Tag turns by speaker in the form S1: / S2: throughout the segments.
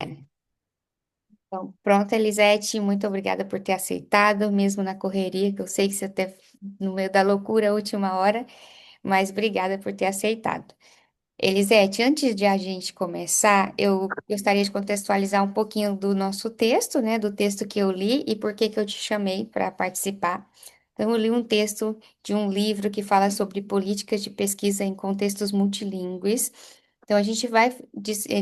S1: Então, pronto, Elisete, muito obrigada por ter aceitado, mesmo na correria, que eu sei que você até no meio da loucura, a última hora, mas obrigada por ter aceitado. Elisete, antes de a gente começar, eu gostaria de contextualizar um pouquinho do nosso texto, né, do texto que eu li e por que que eu te chamei para participar. Então, eu li um texto de um livro que fala sobre políticas de pesquisa em contextos multilingües. Então, a gente vai,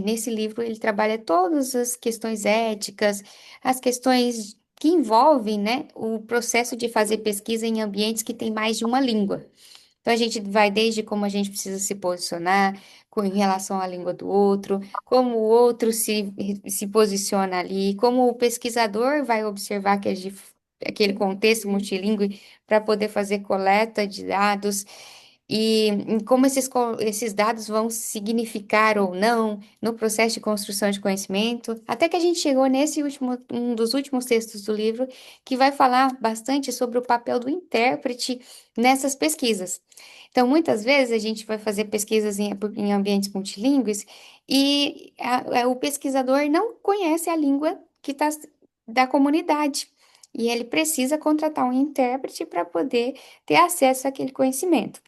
S1: nesse livro, ele trabalha todas as questões éticas, as questões que envolvem, né, o processo de fazer pesquisa em ambientes que têm mais de uma língua. Então, a gente vai desde como a gente precisa se posicionar em relação à língua do outro, como o outro se posiciona ali, como o pesquisador vai observar aquele contexto multilingüe para poder fazer coleta de dados. E como esses dados vão significar ou não no processo de construção de conhecimento, até que a gente chegou nesse último, um dos últimos textos do livro, que vai falar bastante sobre o papel do intérprete nessas pesquisas. Então, muitas vezes a gente vai fazer pesquisas em ambientes multilingües e o pesquisador não conhece a língua que tá, da comunidade. E ele precisa contratar um intérprete para poder ter acesso àquele conhecimento.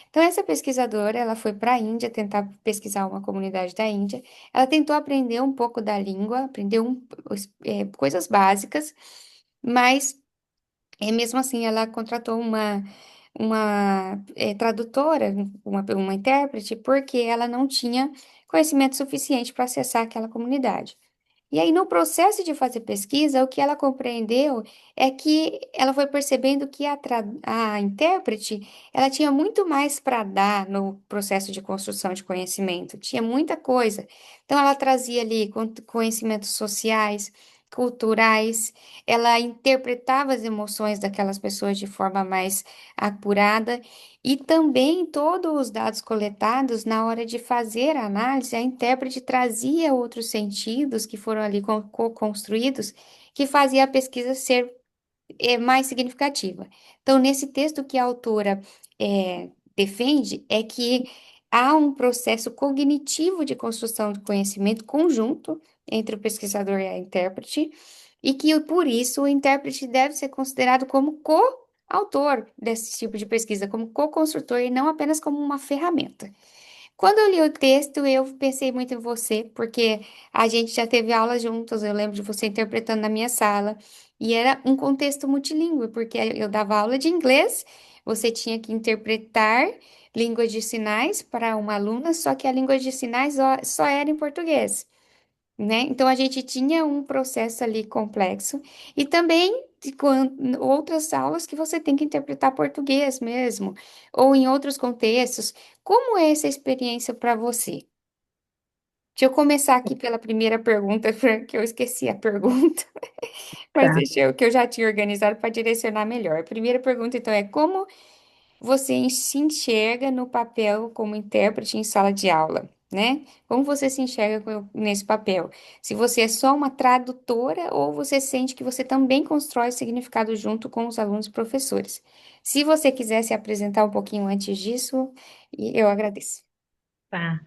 S1: Então, essa pesquisadora, ela foi para a Índia tentar pesquisar uma comunidade da Índia. Ela tentou aprender um pouco da língua, aprendeu coisas básicas, mas mesmo assim ela contratou uma tradutora, uma intérprete, porque ela não tinha conhecimento suficiente para acessar aquela comunidade. E aí, no processo de fazer pesquisa, o que ela compreendeu é que ela foi percebendo que a intérprete, ela tinha muito mais para dar no processo de construção de conhecimento, tinha muita coisa. Então, ela trazia ali conhecimentos sociais, culturais, ela interpretava as emoções daquelas pessoas de forma mais apurada e também todos os dados coletados na hora de fazer a análise, a intérprete trazia outros sentidos que foram ali co-construídos, que fazia a pesquisa ser mais significativa. Então, nesse texto que a autora defende, é que há um processo cognitivo de construção de conhecimento conjunto entre o pesquisador e a intérprete, e que, por isso, o intérprete deve ser considerado como co-autor desse tipo de pesquisa, como co-construtor e não apenas como uma ferramenta. Quando eu li o texto, eu pensei muito em você, porque a gente já teve aulas juntos, eu lembro de você interpretando na minha sala, e era um contexto multilingüe, porque eu dava aula de inglês, você tinha que interpretar língua de sinais para uma aluna, só que a língua de sinais só era em português, né? Então a gente tinha um processo ali complexo e também outras aulas que você tem que interpretar português mesmo, ou em outros contextos. Como é essa experiência para você? Deixa eu começar aqui pela primeira pergunta, que eu esqueci a pergunta, mas
S2: Tá.
S1: deixa eu que eu já tinha organizado para direcionar melhor. A primeira pergunta, então, é como você se enxerga no papel como intérprete em sala de aula, né? Como você se enxerga nesse papel? Se você é só uma tradutora ou você sente que você também constrói significado junto com os alunos e professores. Se você quiser se apresentar um pouquinho antes disso, eu agradeço.
S2: Tá.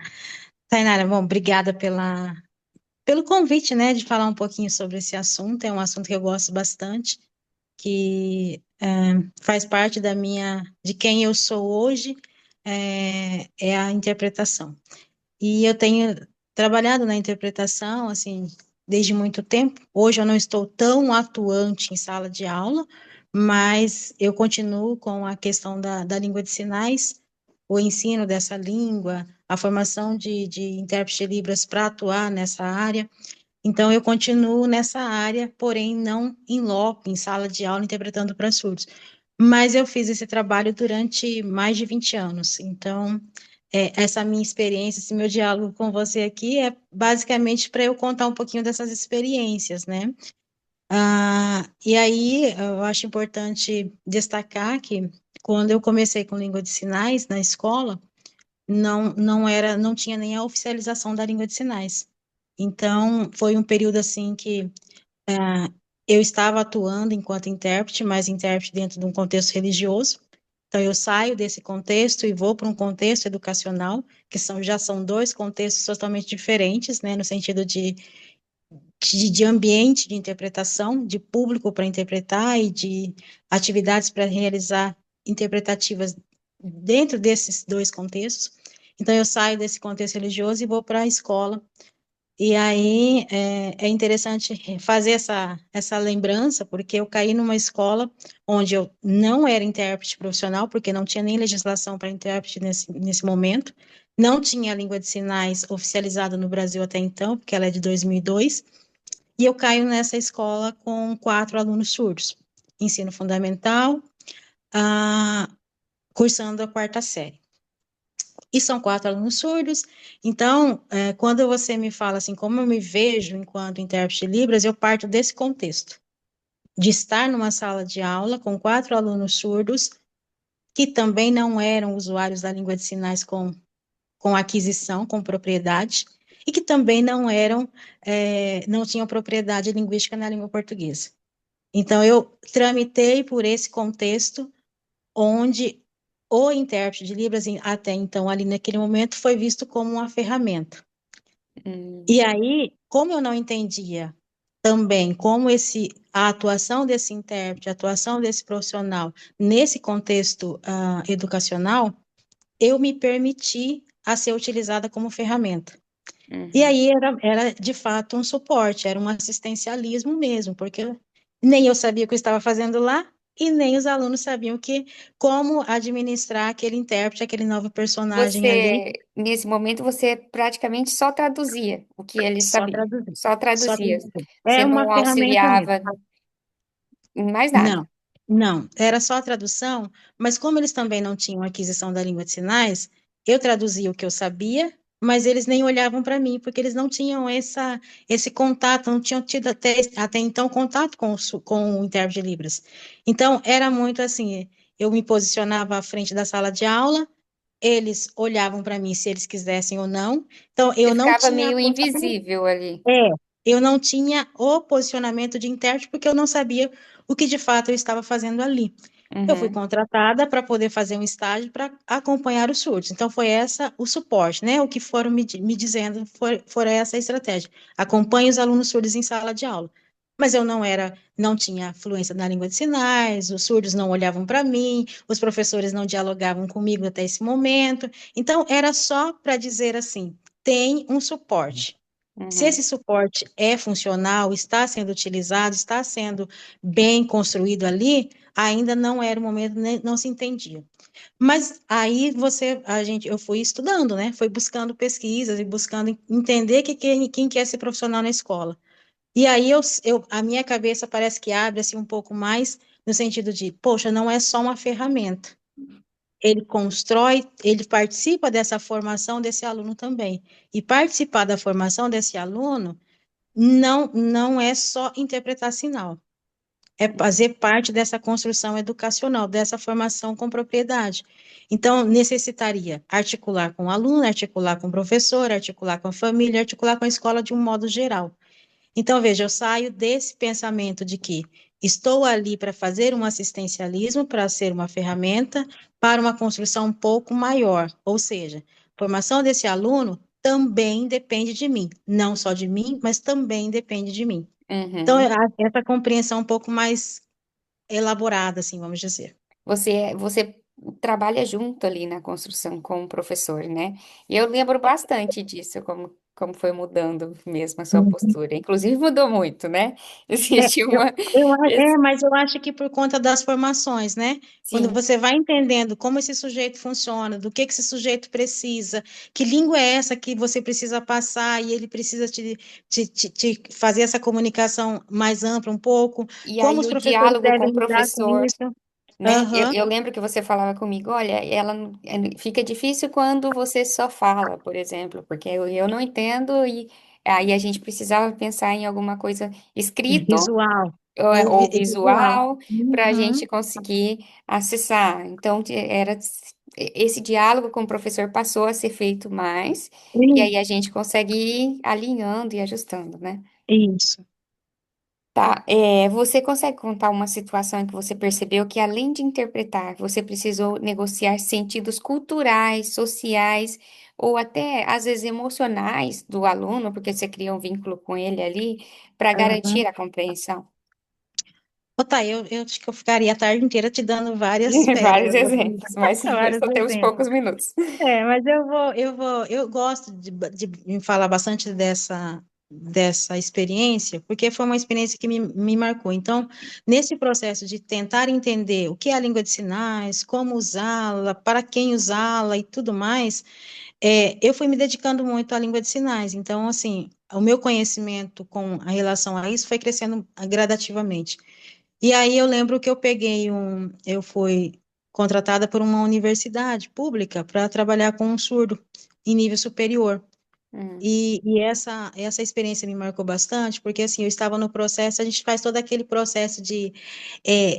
S2: Tainara, bom, obrigada pelo convite, né, de falar um pouquinho sobre esse assunto. É um assunto que eu gosto bastante, que faz parte de quem eu sou hoje, é a interpretação. E eu tenho trabalhado na interpretação, assim, desde muito tempo. Hoje eu não estou tão atuante em sala de aula, mas eu continuo com a questão da língua de sinais, o ensino dessa língua, a formação de intérprete de Libras para atuar nessa área. Então, eu continuo nessa área, porém não em loco, em sala de aula, interpretando para surdos. Mas eu fiz esse trabalho durante mais de 20 anos. Então, essa minha experiência, esse meu diálogo com você aqui é basicamente para eu contar um pouquinho dessas experiências, né? E aí, eu acho importante destacar que quando eu comecei com língua de sinais na escola, não tinha nem a oficialização da língua de sinais. Então, foi um período assim que eu estava atuando enquanto intérprete, mas intérprete dentro de um contexto religioso. Então, eu saio desse contexto e vou para um contexto educacional, já são dois contextos totalmente diferentes, né, no sentido de de ambiente de interpretação, de público para interpretar e de atividades para realizar interpretativas dentro desses dois contextos. Então, eu saio desse contexto religioso e vou para a escola. E aí é interessante fazer essa lembrança, porque eu caí numa escola onde eu não era intérprete profissional, porque não tinha nem legislação para intérprete nesse momento, não tinha a língua de sinais oficializada no Brasil até então, porque ela é de 2002, e eu caio nessa escola com 4 alunos surdos, ensino fundamental, ah, cursando a 4ª série. E são 4 alunos surdos, então, quando você me fala assim, como eu me vejo enquanto intérprete de Libras, eu parto desse contexto, de estar numa sala de aula com 4 alunos surdos, que também não eram usuários da língua de sinais com aquisição, com propriedade, e que também não tinham propriedade linguística na língua portuguesa. Então, eu tramitei por esse contexto onde o intérprete de Libras, até então, ali naquele momento, foi visto como uma ferramenta.
S1: Hum,
S2: E aí, como eu não entendia também como a atuação desse intérprete, a atuação desse profissional nesse contexto educacional, eu me permiti a ser utilizada como ferramenta. E
S1: uhum.
S2: aí era de fato um suporte, era um assistencialismo mesmo, porque nem eu sabia o que eu estava fazendo lá e nem os alunos sabiam como administrar aquele intérprete, aquele novo personagem ali,
S1: Nesse momento, você praticamente só traduzia o que eles
S2: só
S1: sabiam.
S2: traduzir,
S1: Só
S2: só
S1: traduzia.
S2: traduzir.
S1: Você
S2: É
S1: não
S2: uma ferramenta mesmo.
S1: auxiliava em mais nada.
S2: Não, não, era só a tradução, mas como eles também não tinham aquisição da língua de sinais, eu traduzia o que eu sabia, mas eles nem olhavam para mim, porque eles não tinham esse contato, não tinham tido até então contato com o intérprete de Libras. Então, era muito assim, eu me posicionava à frente da sala de aula, eles olhavam para mim se eles quisessem ou não, então
S1: Você
S2: eu não
S1: ficava
S2: tinha
S1: meio invisível ali.
S2: é, eu não tinha o posicionamento de intérprete porque eu não sabia o que de fato eu estava fazendo ali. Eu fui
S1: Uhum,
S2: contratada para poder fazer um estágio para acompanhar os surdos. Então, foi essa o suporte, né? O que foram me dizendo foi essa a estratégia. Acompanhe os alunos surdos em sala de aula. Mas eu não tinha fluência na língua de sinais, os surdos não olhavam para mim, os professores não dialogavam comigo até esse momento. Então, era só para dizer assim: tem um suporte. Se
S1: uhum,
S2: esse suporte é funcional, está sendo utilizado, está sendo bem construído ali, ainda não era o momento, não se entendia. Mas aí eu fui estudando, né? Fui buscando pesquisas e buscando entender quem que é esse profissional na escola. E aí a minha cabeça parece que abre assim um pouco mais no sentido de, poxa, não é só uma ferramenta. Ele constrói, ele participa dessa formação desse aluno também. E participar da formação desse aluno não é só interpretar sinal, é fazer parte dessa construção educacional, dessa formação com propriedade. Então, necessitaria articular com o aluno, articular com o professor, articular com a família, articular com a escola de um modo geral. Então, veja, eu saio desse pensamento de que estou ali para fazer um assistencialismo, para ser uma ferramenta, para uma construção um pouco maior, ou seja, a formação desse aluno também depende de mim, não só de mim, mas também depende de mim. Então,
S1: uhum.
S2: essa compreensão um pouco mais elaborada, assim, vamos dizer.
S1: Você trabalha junto ali na construção com o professor, né? E eu lembro bastante disso, como foi mudando mesmo a sua
S2: Uhum.
S1: postura. Inclusive mudou muito, né?
S2: É,
S1: Existe uma.
S2: mas eu acho que por conta das formações, né? Quando
S1: Sim,
S2: você vai entendendo como esse sujeito funciona, do que esse sujeito precisa, que língua é essa que você precisa passar e ele precisa te fazer essa comunicação mais ampla um pouco,
S1: e
S2: como
S1: aí
S2: os
S1: o
S2: professores
S1: diálogo com
S2: devem
S1: o
S2: lidar com
S1: professor,
S2: isso.
S1: né? Eu,
S2: Aham,
S1: eu lembro que você falava comigo, olha, fica difícil quando você só fala, por exemplo, porque eu não entendo e aí a gente precisava pensar em alguma coisa escrito
S2: visual,
S1: ou
S2: visual.
S1: visual para a gente
S2: Uhum.
S1: conseguir acessar. Então, esse diálogo com o professor passou a ser feito mais, e aí a gente consegue ir alinhando e ajustando, né?
S2: Isso.
S1: Tá, você consegue contar uma situação em que você percebeu que, além de interpretar, você precisou negociar sentidos culturais, sociais ou até, às vezes, emocionais do aluno, porque você cria um vínculo com ele ali, para garantir
S2: Aham.
S1: a compreensão?
S2: Ô, tá, eu acho que eu ficaria a tarde inteira te dando várias
S1: Vários
S2: pérolas,
S1: exemplos, mas
S2: vários
S1: só temos
S2: exemplos.
S1: poucos minutos.
S2: Mas eu gosto de falar bastante dessa experiência, porque foi uma experiência que me marcou. Então, nesse processo de tentar entender o que é a língua de sinais, como usá-la, para quem usá-la e tudo mais, eu fui me dedicando muito à língua de sinais. Então, assim, o meu conhecimento com a relação a isso foi crescendo gradativamente. E aí eu lembro que eu fui contratada por uma universidade pública para trabalhar com um surdo em nível superior.
S1: Hum,
S2: E essa experiência me marcou bastante, porque assim, eu estava no processo, a gente faz todo aquele processo de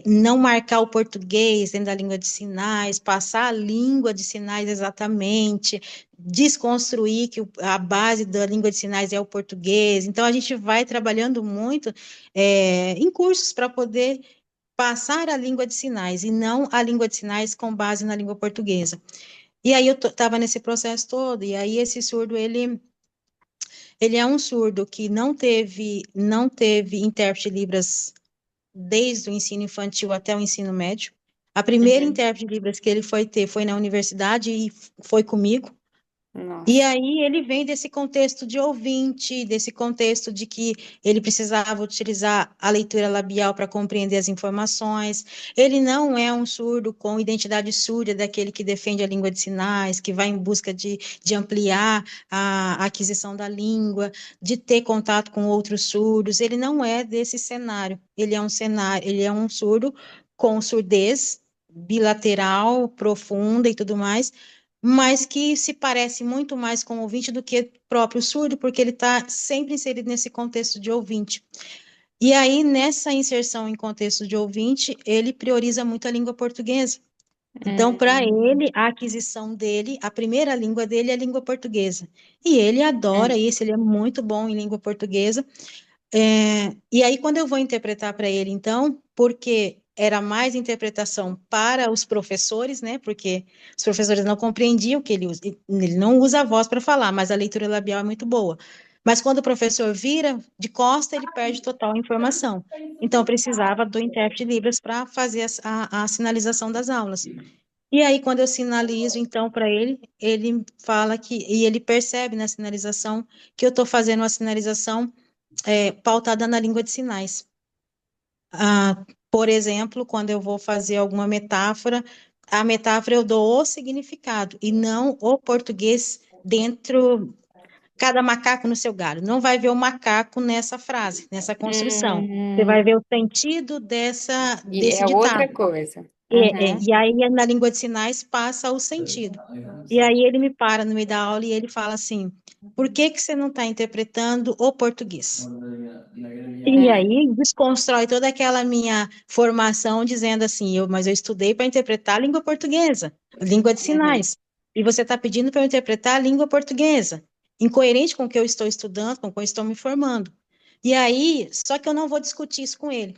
S2: não marcar o português dentro da língua de sinais, passar a língua de sinais exatamente, desconstruir que a base da língua de sinais é o português. Então, a gente vai trabalhando muito em cursos para poder passar a língua de sinais e não a língua de sinais com base na língua portuguesa. E aí eu estava nesse processo todo, e aí esse surdo, ele é um surdo que não teve intérprete de Libras desde o ensino infantil até o ensino médio. A primeira
S1: uhum.
S2: intérprete de Libras que ele foi ter foi na universidade e foi comigo. E
S1: Nossa.
S2: aí ele vem desse contexto de ouvinte, desse contexto de que ele precisava utilizar a leitura labial para compreender as informações. Ele não é um surdo com identidade surda, daquele que defende a língua de sinais, que vai em busca de ampliar a aquisição da língua, de ter contato com outros surdos. Ele não é desse cenário. Ele é um surdo com surdez bilateral, profunda e tudo mais, mas que se parece muito mais com o ouvinte do que próprio surdo, porque ele está sempre inserido nesse contexto de ouvinte. E aí, nessa inserção em contexto de ouvinte, ele prioriza muito a língua portuguesa. Então, para
S1: Hum,
S2: ele, a aquisição dele, a primeira língua dele é a língua portuguesa. E ele adora
S1: hum,
S2: isso, ele é muito bom em língua portuguesa. E aí, quando eu vou interpretar para ele, então, porque era mais interpretação para os professores, né? Porque os professores não compreendiam que ele usa. Ele não usa a voz para falar, mas a leitura labial é muito boa. Mas quando o professor vira de costa, ele perde total a informação. Então, eu precisava do intérprete de Libras para fazer a sinalização das aulas. E aí, quando eu sinalizo, então, para ele, ele fala e ele percebe na sinalização que eu estou fazendo uma sinalização pautada na língua de sinais. Por exemplo, quando eu vou fazer alguma metáfora, a metáfora eu dou o significado e não o português dentro, cada macaco no seu galho. Não vai ver o macaco nessa frase, nessa construção. Você vai
S1: hum.
S2: ver o sentido
S1: E
S2: desse
S1: é outra
S2: ditado.
S1: coisa.
S2: E,
S1: Uhum,
S2: e aí, na língua de sinais, passa o sentido. E aí, ele me para no meio da aula e ele fala assim: por que que você não está interpretando o português? E
S1: hum,
S2: aí desconstrói toda aquela minha formação dizendo assim, mas eu estudei para interpretar a língua portuguesa, língua de
S1: uhum,
S2: sinais. E você está pedindo para eu interpretar a língua portuguesa, incoerente com o que eu estou estudando, com o que eu estou me formando. E aí, só que eu não vou discutir isso com ele,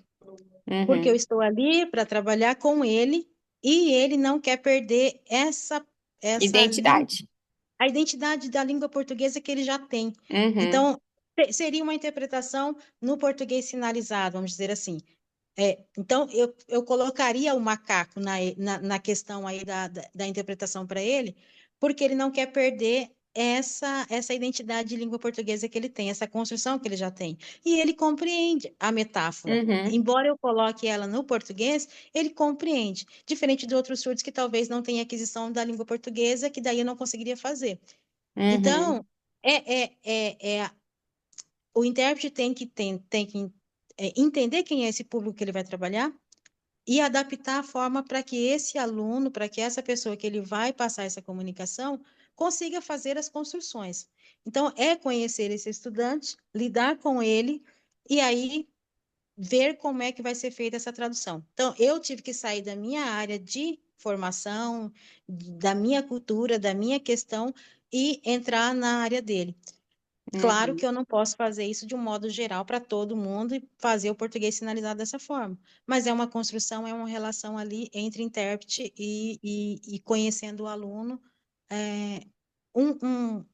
S2: porque eu
S1: uhum.
S2: estou ali para trabalhar com ele e ele não quer perder essa
S1: Identidade.
S2: a identidade da língua portuguesa que ele já tem.
S1: Uhum,
S2: Então, seria uma interpretação no português sinalizado, vamos dizer assim. Então, eu colocaria o macaco na questão aí da interpretação para ele, porque ele não quer perder essa identidade de língua portuguesa que ele tem, essa construção que ele já tem. E ele compreende a metáfora.
S1: uhum,
S2: Embora eu coloque ela no português, ele compreende, diferente de outros surdos que talvez não tenham aquisição da língua portuguesa, que daí eu não conseguiria fazer.
S1: uhum,
S2: Então, o intérprete tem que entender quem é esse público que ele vai trabalhar, e adaptar a forma para que esse aluno, para que essa pessoa que ele vai passar essa comunicação, consiga fazer as construções. Então, é conhecer esse estudante, lidar com ele, e aí ver como é que vai ser feita essa tradução. Então, eu tive que sair da minha área de formação, da minha cultura, da minha questão, e entrar na área dele. Claro que
S1: Uhum,
S2: eu não posso fazer isso de um modo geral para todo mundo e fazer o português sinalizado dessa forma, mas é uma construção, é uma relação ali entre intérprete e conhecendo o aluno, é, um, um,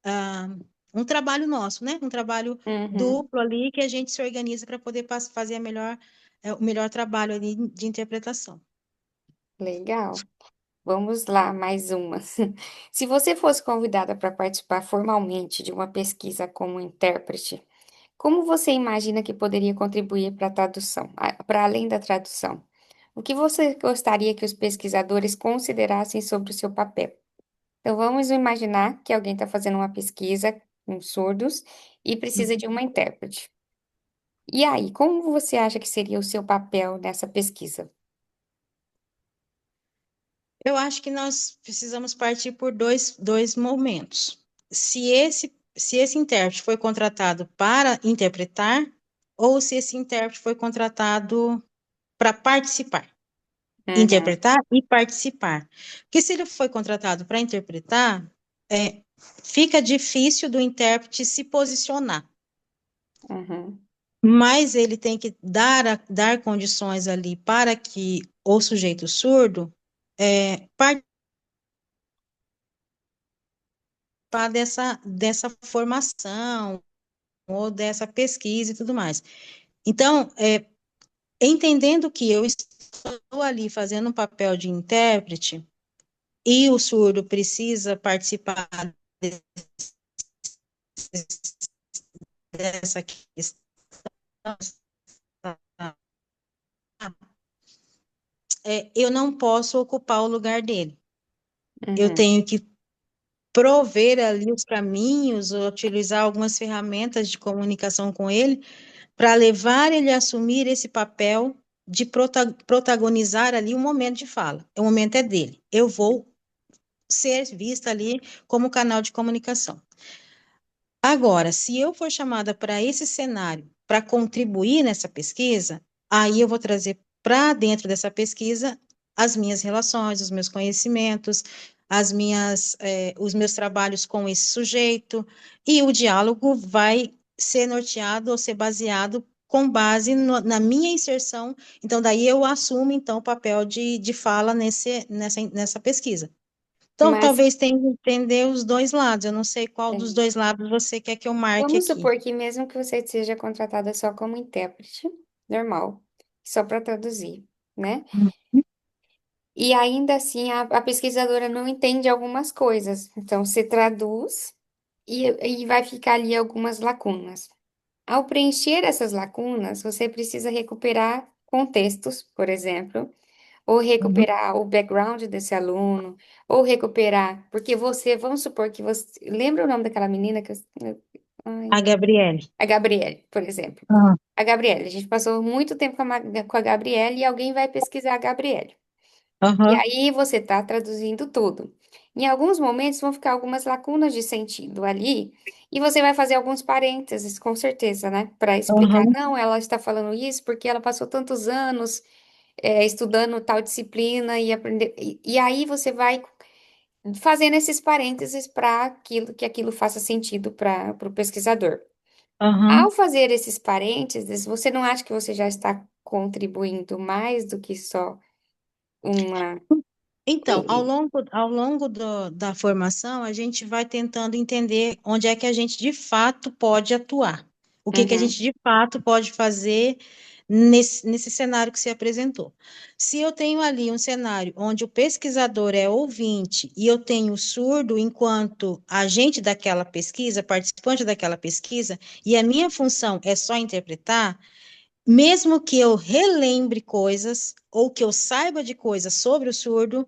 S2: ah, um trabalho nosso, né? Um trabalho
S1: uhum,
S2: duplo ali que a gente se organiza para poder fazer o melhor trabalho ali de interpretação.
S1: legal. Vamos lá, mais uma. Se você fosse convidada para participar formalmente de uma pesquisa como intérprete, como você imagina que poderia contribuir para a tradução, para além da tradução? O que você gostaria que os pesquisadores considerassem sobre o seu papel? Então, vamos imaginar que alguém está fazendo uma pesquisa com surdos e precisa de uma intérprete. E aí, como você acha que seria o seu papel nessa pesquisa?
S2: Eu acho que nós precisamos partir por dois momentos. Se esse intérprete foi contratado para interpretar, ou se esse intérprete foi contratado para participar,
S1: Uhum,
S2: interpretar e participar. Porque se ele foi contratado para interpretar, é, fica difícil do intérprete se posicionar,
S1: uhum,
S2: mas ele tem que dar condições ali para que o sujeito surdo participar dessa formação ou dessa pesquisa e tudo mais. Então, entendendo que eu estou ali fazendo um papel de intérprete e o surdo precisa participar dessa questão, eu não posso ocupar o lugar dele. Eu
S1: uhum.
S2: tenho que prover ali os caminhos, ou utilizar algumas ferramentas de comunicação com ele, para levar ele a assumir esse papel de protagonizar ali um momento de fala. O momento é dele. Eu vou ser vista ali como canal de comunicação. Agora, se eu for chamada para esse cenário, para contribuir nessa pesquisa, aí eu vou trazer para dentro dessa pesquisa as minhas relações, os meus conhecimentos, os meus trabalhos com esse sujeito, e o diálogo vai ser norteado ou ser baseado com base na minha inserção. Então, daí eu assumo, então, o papel de fala nessa pesquisa. Então,
S1: Mas
S2: talvez tenha que entender os dois lados. Eu não sei qual dos
S1: é,
S2: dois lados você quer que eu marque
S1: vamos
S2: aqui.
S1: supor que mesmo que você seja contratada só como intérprete, normal, só para traduzir, né? E ainda assim a pesquisadora não entende algumas coisas. Então, você traduz e vai ficar ali algumas lacunas. Ao preencher essas lacunas, você precisa recuperar contextos, por exemplo, ou
S2: Uhum.
S1: recuperar o background desse aluno, ou recuperar, porque você, vamos supor que você, lembra o nome daquela menina ai,
S2: A Gabriele.
S1: a Gabriele, por exemplo.
S2: Ah,
S1: A Gabriele, a gente passou muito tempo com a Gabriele e alguém vai pesquisar a Gabriele. E
S2: aham,
S1: aí você está traduzindo tudo. Em alguns momentos vão ficar algumas lacunas de sentido ali, e você vai fazer alguns parênteses, com certeza, né? Para explicar,
S2: aham,
S1: não, ela está falando isso porque ela passou tantos anos estudando tal disciplina e aprender. E aí você vai fazendo esses parênteses para aquilo que aquilo faça sentido para o pesquisador. Ao
S2: aham.
S1: fazer esses parênteses, você não acha que você já está contribuindo mais do que só uma.
S2: Então, ao longo da formação, a gente vai tentando entender onde é que a gente de fato pode atuar. O que que a gente
S1: Uhum,
S2: de fato pode fazer nesse cenário que se apresentou. Se eu tenho ali um cenário onde o pesquisador é ouvinte e eu tenho o surdo enquanto agente daquela pesquisa, participante daquela pesquisa, e a minha função é só interpretar, mesmo que eu relembre coisas ou que eu saiba de coisas sobre o surdo,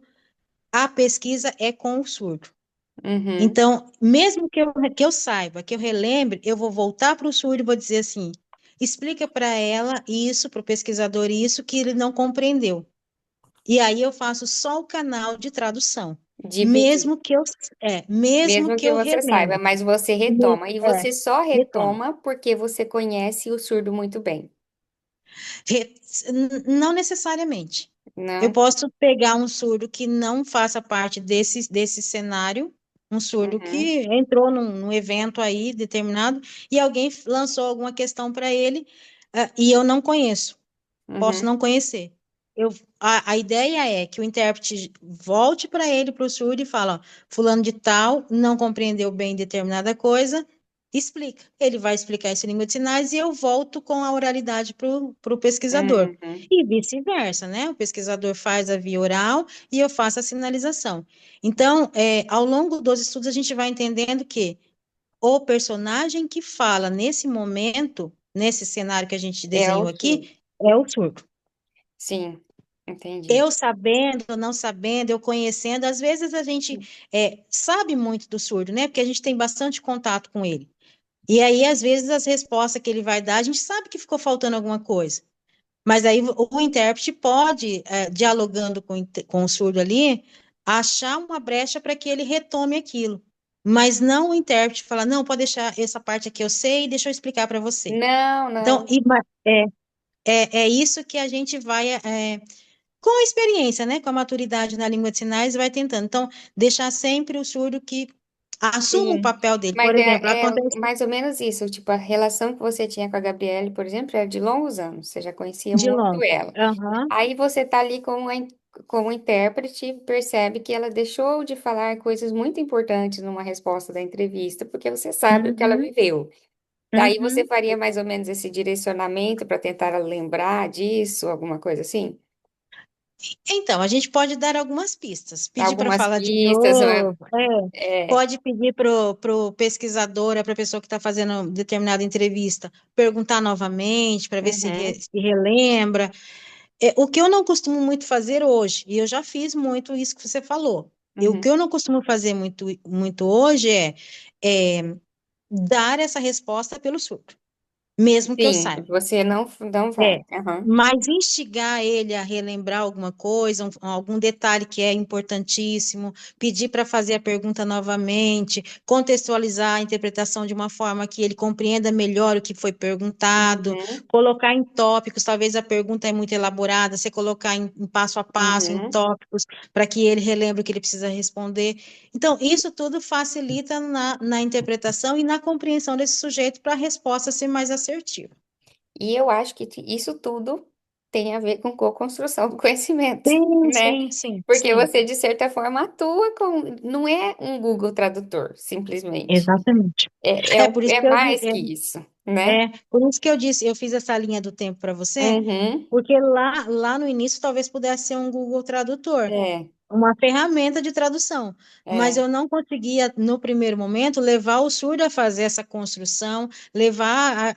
S2: a pesquisa é com o surdo.
S1: uhum,
S2: Então, mesmo que eu saiba, que eu relembre, eu vou voltar para o surdo e vou dizer assim: explica para ela isso, para o pesquisador isso, que ele não compreendeu. E aí eu faço só o canal de tradução,
S1: dividir.
S2: mesmo que eu, mesmo
S1: Mesmo
S2: que
S1: que
S2: eu
S1: você saiba,
S2: relembre.
S1: mas você
S2: Me-
S1: retoma. E
S2: É,
S1: você só
S2: retoma.
S1: retoma porque você conhece o surdo muito bem,
S2: Re- não necessariamente. Eu
S1: né?
S2: posso pegar um surdo que não faça parte desse cenário. um surdo
S1: Uhum,
S2: que entrou num evento aí determinado e alguém lançou alguma questão para ele, e eu não conheço, posso
S1: uhum,
S2: não conhecer. Eu, a ideia é que o intérprete volte para ele, para o surdo, e fala, ó, fulano de tal não compreendeu bem determinada coisa, explica. Ele vai explicar isso em língua de sinais e eu volto com a oralidade para o pesquisador.
S1: uhum.
S2: E vice-versa, né? O pesquisador faz a via oral e eu faço a sinalização. Então, ao longo dos estudos, a gente vai entendendo que o personagem que fala nesse momento, nesse cenário que a gente
S1: É o
S2: desenhou
S1: surdo.
S2: aqui, é o surdo.
S1: Sim, entendi.
S2: Eu sabendo, não sabendo, eu conhecendo, às vezes a gente sabe muito do surdo, né? Porque a gente tem bastante contato com ele. E aí, às vezes, as respostas que ele vai dar, a gente sabe que ficou faltando alguma coisa. Mas aí o intérprete pode, dialogando com o surdo ali, achar uma brecha para que ele retome aquilo. Mas não o intérprete falar, não, pode deixar essa parte aqui eu sei, deixa eu explicar para você.
S1: Não,
S2: Então,
S1: não.
S2: é isso que a gente vai, com a experiência, né, com a maturidade na língua de sinais, vai tentando. Então, deixar sempre o surdo que assuma o
S1: Sim.
S2: papel dele.
S1: Mas
S2: Por exemplo,
S1: é
S2: acontece
S1: mais ou menos isso. Tipo, a relação que você tinha com a Gabriele, por exemplo, era de longos anos. Você já conhecia
S2: de
S1: muito
S2: longe.
S1: ela.
S2: Aham,
S1: Aí você tá ali como intérprete e percebe que ela deixou de falar coisas muito importantes numa resposta da entrevista, porque você sabe o que ela
S2: uhum,
S1: viveu. Daí você
S2: uhum.
S1: faria mais ou menos esse direcionamento para tentar lembrar disso, alguma coisa assim?
S2: Então, a gente pode dar algumas pistas. Pedir para
S1: Algumas
S2: falar de
S1: pistas,
S2: novo,
S1: é,
S2: pode pedir para o pesquisador, para a pessoa que está fazendo determinada entrevista, perguntar novamente para ver
S1: uhum,
S2: se relembra. O que eu não costumo muito fazer hoje, e eu já fiz muito isso que você falou, o que
S1: uhum.
S2: eu não costumo fazer muito, muito hoje é dar essa resposta pelo surdo, mesmo que eu
S1: Sim,
S2: saiba.
S1: você não vai.
S2: É,
S1: Aham,
S2: mas instigar ele a relembrar alguma coisa, algum detalhe que é importantíssimo, pedir para fazer a pergunta novamente, contextualizar a interpretação de uma forma que ele compreenda melhor o que foi perguntado,
S1: uhum,
S2: colocar em tópicos, talvez a pergunta é muito elaborada, você colocar em passo a passo, em
S1: uhum.
S2: tópicos, para que ele relembre o que ele precisa responder. Então, isso tudo facilita na interpretação e na compreensão desse sujeito para a resposta ser mais assertiva.
S1: E eu acho que isso tudo tem a ver com co-construção do conhecimento,
S2: Sim,
S1: né?
S2: sim, sim,
S1: Porque
S2: sim,
S1: você, de certa forma, atua com. Não é um Google Tradutor, simplesmente.
S2: exatamente.
S1: É,
S2: É por isso
S1: é
S2: que
S1: mais que isso, né?
S2: por isso que eu disse, eu fiz essa linha do tempo para você,
S1: Uhum,
S2: porque lá no início talvez pudesse ser um Google Tradutor,
S1: é,
S2: uma ferramenta de tradução, mas
S1: é.
S2: eu não conseguia, no primeiro momento, levar o surdo a fazer essa construção, levar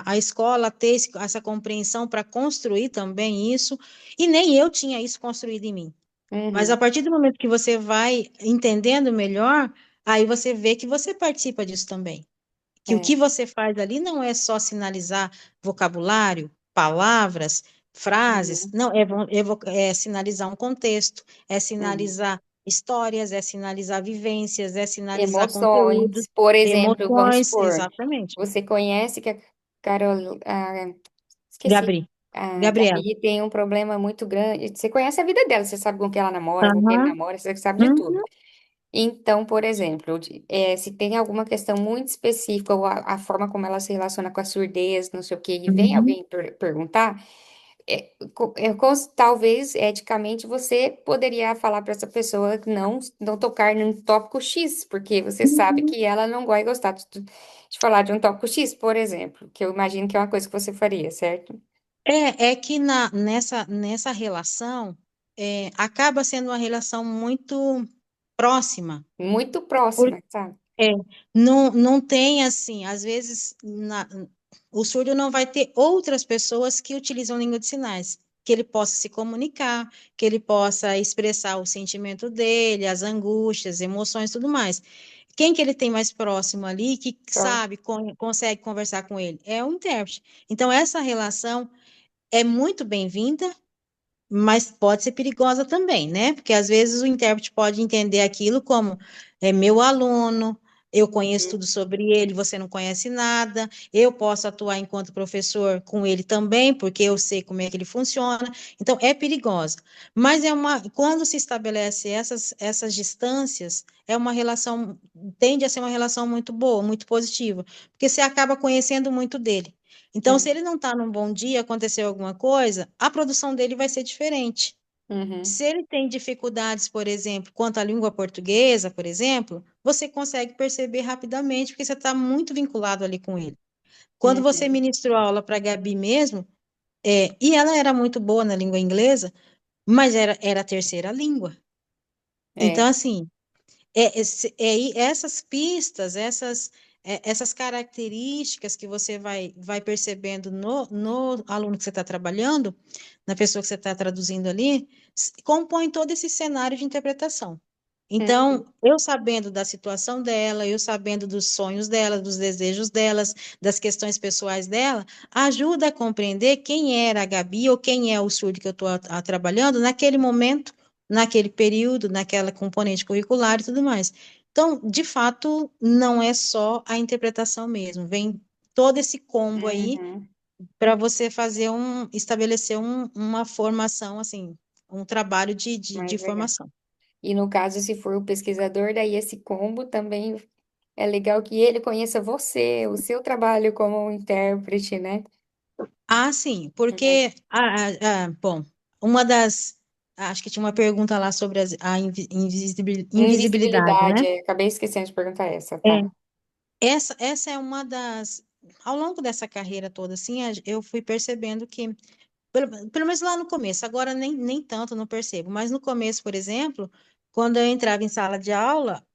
S2: a escola a ter essa compreensão para construir também isso, e nem eu tinha isso construído em mim. Mas a
S1: Uhum,
S2: partir do momento que você vai entendendo melhor, aí você vê que você participa disso também. Que o que
S1: é.
S2: você faz ali não é só sinalizar vocabulário, palavras, frases,
S1: Uhum,
S2: não, é sinalizar um contexto, é
S1: uhum.
S2: sinalizar histórias, é sinalizar vivências, é sinalizar conteúdo,
S1: Emoções. Por exemplo, vamos
S2: emoções,
S1: supor,
S2: exatamente.
S1: você conhece que a Carol, esqueci,
S2: Gabri,
S1: a
S2: Gabriela.
S1: Gabi tem um problema muito grande. Você conhece a vida dela, você sabe com quem ela namora, com quem ele
S2: Aham,
S1: namora, você sabe de tudo.
S2: uhum,
S1: Então, por exemplo, se tem alguma questão muito específica, ou a forma como ela se relaciona com a surdez, não sei o quê, e vem
S2: uhum,
S1: alguém perguntar, talvez eticamente você poderia falar para essa pessoa não tocar num tópico X, porque você sabe
S2: uhum.
S1: que ela não vai gostar de falar de um tópico X, por exemplo, que eu imagino que é uma coisa que você faria, certo?
S2: É que nessa relação acaba sendo uma relação muito próxima.
S1: Muito próxima, sabe?
S2: É, não tem assim, às vezes o surdo não vai ter outras pessoas que utilizam língua de sinais, que ele possa se comunicar, que ele possa expressar o sentimento dele, as angústias, emoções, tudo mais. Quem que ele tem mais próximo ali, que
S1: Só.
S2: sabe, consegue conversar com ele? É o intérprete. Então, essa relação é muito bem-vinda, mas pode ser perigosa também, né? Porque às vezes o intérprete pode entender aquilo como meu aluno, Eu conheço
S1: Uhum.
S2: tudo sobre ele, você não conhece nada. Eu posso atuar enquanto professor com ele também, porque eu sei como é que ele funciona. Então, é perigosa. Mas quando se estabelece essas distâncias, é uma relação, tende a ser uma relação muito boa, muito positiva, porque você acaba conhecendo muito dele. Então, se ele não está num bom dia, aconteceu alguma coisa, a produção dele vai ser diferente.
S1: Uhum.
S2: Se ele tem dificuldades, por exemplo, quanto à língua portuguesa, por exemplo, você consegue perceber rapidamente, porque você está muito vinculado ali com ele. Quando você
S1: Uhum.
S2: ministrou aula para a Gabi mesmo, e ela era muito boa na língua inglesa, mas era a terceira língua. Então,
S1: É.
S2: assim, essas pistas, essas características que você vai percebendo no aluno que você está trabalhando, na pessoa que você está traduzindo ali, compõe todo esse cenário de interpretação. Então,
S1: Uhum.
S2: eu sabendo da situação dela, eu sabendo dos sonhos dela, dos desejos delas, das questões pessoais dela, ajuda a compreender quem era a Gabi ou quem é o surdo que eu estou trabalhando naquele momento, naquele período, naquela componente curricular e tudo mais. Então, de fato, não é só a interpretação mesmo, vem todo esse combo aí
S1: Uhum.
S2: para você estabelecer uma formação, assim, um trabalho de
S1: Mais legal.
S2: formação.
S1: E no caso, se for o pesquisador, daí esse combo também é legal que ele conheça você, o seu trabalho como intérprete, né?
S2: Ah, sim,
S1: Uhum.
S2: porque, bom, acho que tinha uma pergunta lá sobre invisibilidade,
S1: Invisibilidade,
S2: né?
S1: acabei esquecendo de perguntar essa,
S2: É.
S1: tá?
S2: Essa é uma ao longo dessa carreira toda, assim, eu fui percebendo que pelo menos lá no começo, agora nem tanto não percebo, mas no começo, por exemplo, quando eu entrava em sala de aula,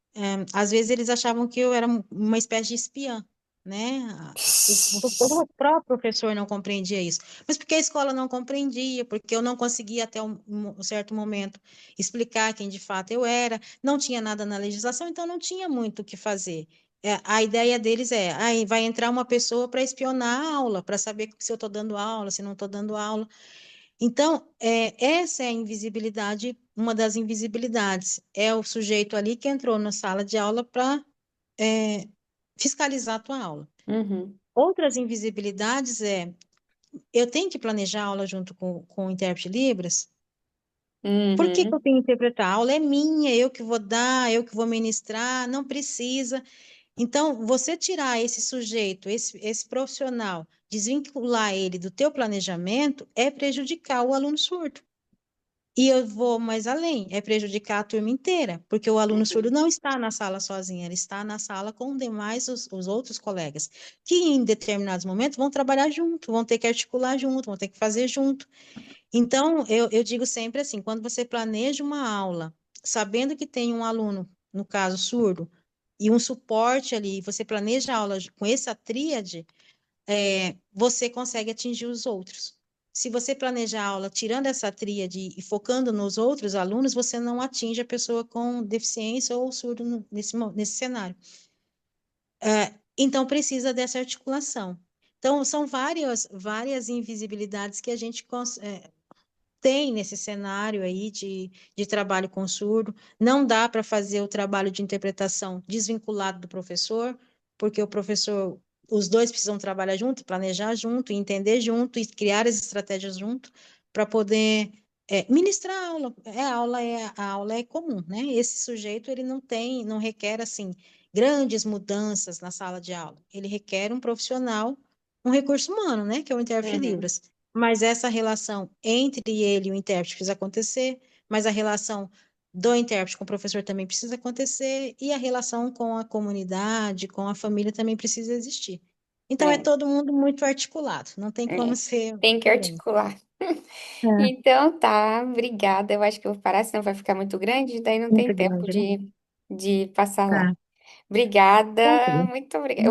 S2: às vezes eles achavam que eu era uma espécie de espiã, né? O próprio professor não compreendia isso, mas porque a escola não compreendia, porque eu não conseguia até um certo momento explicar quem de fato eu era, não tinha nada na legislação, então não tinha muito o que fazer. A ideia deles aí vai entrar uma pessoa para espionar a aula, para saber se eu estou dando aula, se não estou dando aula. Então, essa é a invisibilidade, uma das invisibilidades. É o sujeito ali que entrou na sala de aula para fiscalizar a tua aula.
S1: Uhum.
S2: Outras invisibilidades eu tenho que planejar a aula junto com o intérprete de Libras. Por que que eu
S1: Uhum.
S2: tenho que interpretar? A aula é minha, eu que vou dar, eu que vou ministrar, não precisa. Então, você tirar esse sujeito, esse profissional, desvincular ele do teu planejamento, é prejudicar o aluno surdo. E eu vou mais além, é prejudicar a turma inteira, porque o aluno surdo
S1: Uhum.
S2: não está na sala sozinho, ele está na sala com os outros colegas, que em determinados momentos vão trabalhar junto, vão ter que articular junto, vão ter que fazer junto. Então, eu digo sempre assim, quando você planeja uma aula, sabendo que tem um aluno, no caso surdo, e um suporte ali, você planeja a aula com essa tríade, você consegue atingir os outros. Se você planejar a aula tirando essa tríade e focando nos outros alunos, você não atinge a pessoa com deficiência ou surdo nesse cenário. Então, precisa dessa articulação. Então, são várias invisibilidades que a gente tem nesse cenário aí de trabalho com surdo. Não dá para fazer o trabalho de interpretação desvinculado do professor, porque o professor, os dois precisam trabalhar junto, planejar junto, entender junto e criar as estratégias junto para poder ministrar a aula. A aula é comum, né? Esse sujeito ele não requer assim grandes mudanças na sala de aula. Ele requer um profissional, um recurso humano, né? Que é o intérprete de
S1: Uhum.
S2: Libras. Mas essa relação entre ele e o intérprete precisa acontecer, mas a relação do intérprete com o professor também precisa acontecer, e a relação com a comunidade, com a família também precisa existir. Então é
S1: É,
S2: todo mundo muito articulado, não tem como
S1: é.
S2: ser
S1: Tem que
S2: diferente.
S1: articular.
S2: É,
S1: Então tá, obrigada. Eu acho que eu vou parar, senão vai ficar muito grande, daí não tem
S2: muito
S1: tempo
S2: grande, né?
S1: de passar lá.
S2: Tá.
S1: Obrigada,
S2: Tranquilo.
S1: muito obrigada.